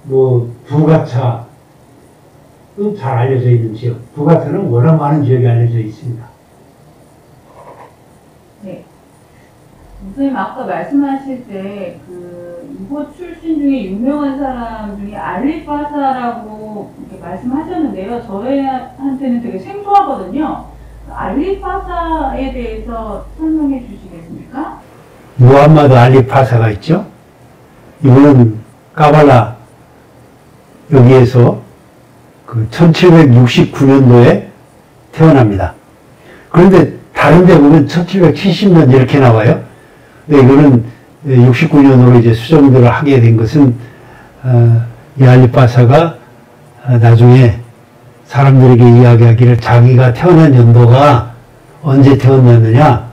뭐 부가차도 잘 알려져 있는 지역. 부가차는 워낙 많은 지역이 알려져 있습니다. 네. 선생님 아까 말씀하실 때 이곳 출신 중에 유명한 사람 중에 알리파사라고 이렇게 말씀하셨는데요. 저희한테는 되게 생소하거든요. 알리파사에 대해서 설명해 주시겠습니까? 무함마드 알리파사가 있죠. 이분은 까발라 여기에서 그 1769년도에 태어납니다. 그런데 다른 데 보면 1770년 이렇게 나와요. 근데 이거는 69년으로 이제 수정들을 하게 된 것은 이 알리파사가 나중에 사람들에게 이야기하기를 자기가 태어난 연도가 언제 태어났느냐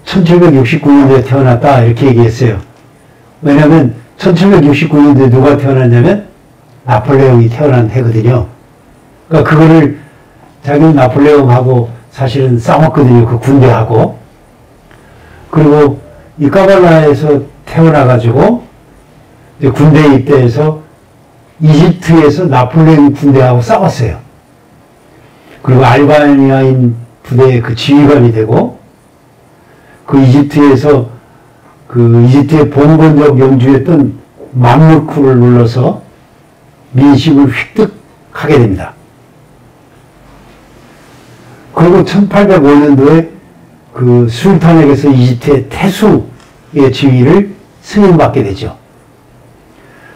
1769년도에 태어났다 이렇게 얘기했어요. 왜냐하면 1769년도에 누가 태어났냐면 나폴레옹이 태어난 해거든요. 그러니까 그거를 자기는 나폴레옹하고 사실은 싸웠거든요. 그 군대하고. 그리고 이 까발라에서 태어나가지고 군대에 입대해서 이집트에서 나폴레옹 군대하고 싸웠어요. 그리고 알바니아인 부대의 그 지휘관이 되고 그 이집트에서 그 이집트의 봉건적 영주였던 맘루크를 눌러서 민심을 획득하게 됩니다. 그리고 1805년도에 그 술탄에게서 이집트의 태수의 지위를 승인받게 되죠.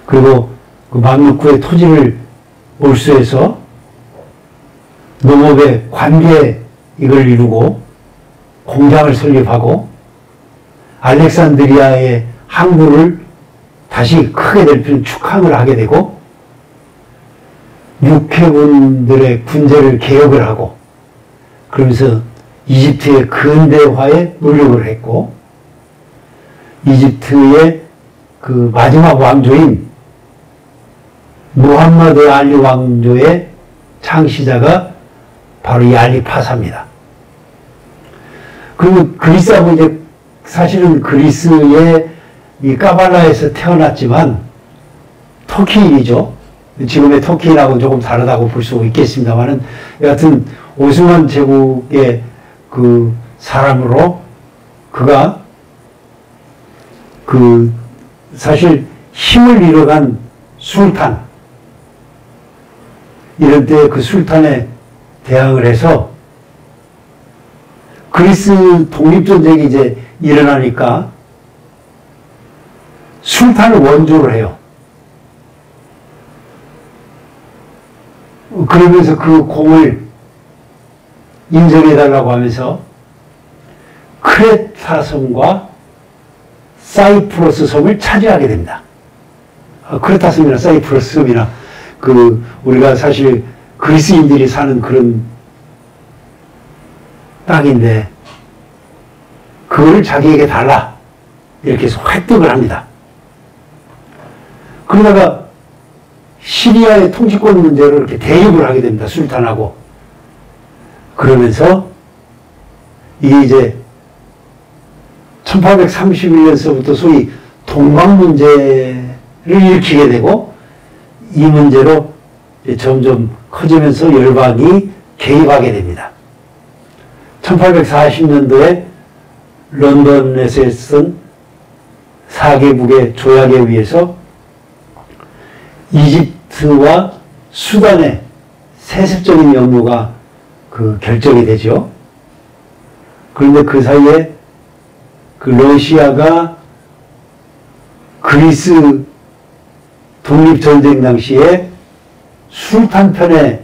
그리고 그 맘루크의 토지를 몰수해서 농업의 관계 이걸 이루고 공장을 설립하고 알렉산드리아의 항구를 다시 크게 넓히는 축항을 하게 되고 육해군들의 군대를 개혁을 하고 그러면서 이집트의 근대화에 노력을 했고 이집트의 그 마지막 왕조인 무함마드 알리 왕조의 창시자가 바로 이 알리파사입니다. 그리고 그리스하고 이제 사실은 그리스의 이 까발라에서 태어났지만 터키인이죠. 지금의 터키인하고는 조금 다르다고 볼 수 있겠습니다만은 여하튼 오스만 제국의 그 사람으로 그가 그 사실 힘을 잃어간 술탄 이런 때 그 술탄에 대항을 해서 그리스 독립전쟁이 이제 일어나니까 술탄을 원조를 해요. 그러면서 그 공을 인정해달라고 하면서 크레타 섬과 사이프러스 섬을 차지하게 됩니다. 크레타 섬이나 사이프러스 섬이나 그 우리가 사실 그리스인들이 사는 그런 땅인데 그거를 자기에게 달라 이렇게 해서 획득을 합니다. 그러다가 시리아의 통치권 문제로 이렇게 대립을 하게 됩니다. 술탄하고. 그러면서 이게 이제 1831년서부터 소위 동방 문제를 일으키게 되고 이 문제로 점점 커지면서 열방이 개입하게 됩니다. 1840년도에 런던에서 했던 4개국의 조약에 의해서 이집트와 수단의 세습적인 영유가 결정이 되죠. 그런데 그 사이에 러시아가 그리스 독립전쟁 당시에 술탄 편의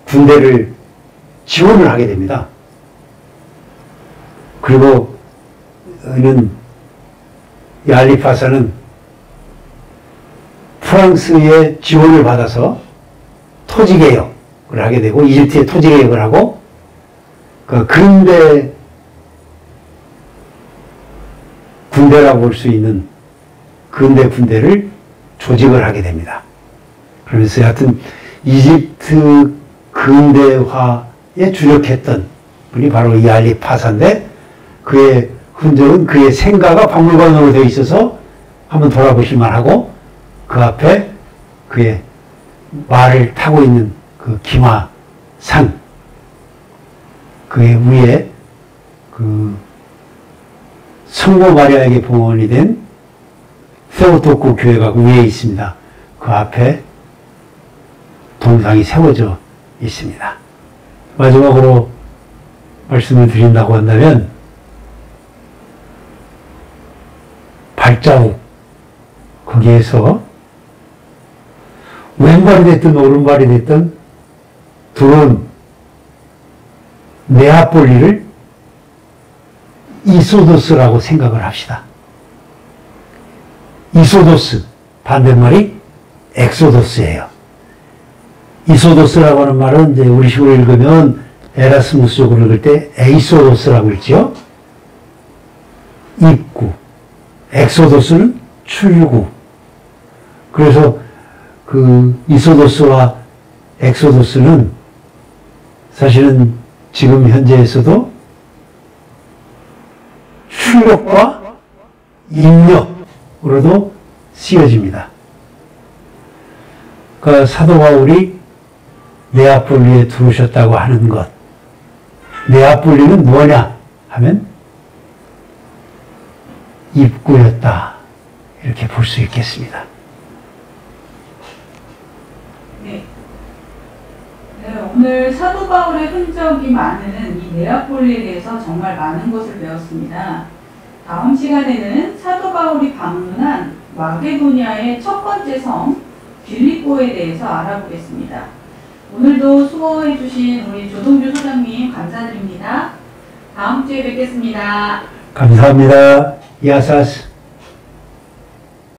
군대를 지원을 하게 됩니다. 그리고 야알리 파사는 프랑스의 지원을 받아서 토지개혁을 하게 되고 이집트의 토지개혁을 하고 근대 군대라고 볼 수 있는 근대 군대를 조직을 하게 됩니다. 그러면서 하여튼 이집트 근대화에 주력했던 분이 바로 야알리 파사인데 그의 흔적은 그의 생가가 박물관으로 되어 있어서 한번 돌아보실 만하고 그 앞에 그의 말을 타고 있는 그 기마산 그의 위에 성모 마리아에게 봉헌이 된 세오토쿠 교회가 위에 있습니다. 그 앞에 동상이 세워져 있습니다. 마지막으로 말씀을 드린다고 한다면 발자국 거기에서 왼발이 됐든 오른발이 됐든 들어온 네아폴리를 이소도스라고 생각을 합시다. 이소도스 반대말이 엑소도스예요. 이소도스라고 하는 말은 이제 우리식으로 읽으면 에라스무스적으로 읽을 때 에이소도스라고 읽죠. 입구. 엑소도스는 출구. 그래서 이소도스와 엑소도스는 사실은 지금 현재에서도 출력과 입력으로도 쓰여집니다. 그러니까 사도 바울이 네아폴리에 들어오셨다고 하는 것. 네아폴리는 뭐냐 하면 입구였다. 이렇게 볼 수 있겠습니다. 네. 네, 오늘 사도 바울의 흔적이 많은 이 네아폴리에 대해서 정말 많은 것을 배웠습니다. 다음 시간에는 사도 바울이 방문한 마게도니아의 첫 번째 성 빌립보에 대해서 알아보겠습니다. 오늘도 수고해 주신 우리 조동주 소장님 감사드립니다. 다음 주에 뵙겠습니다. 감사합니다. 야사스.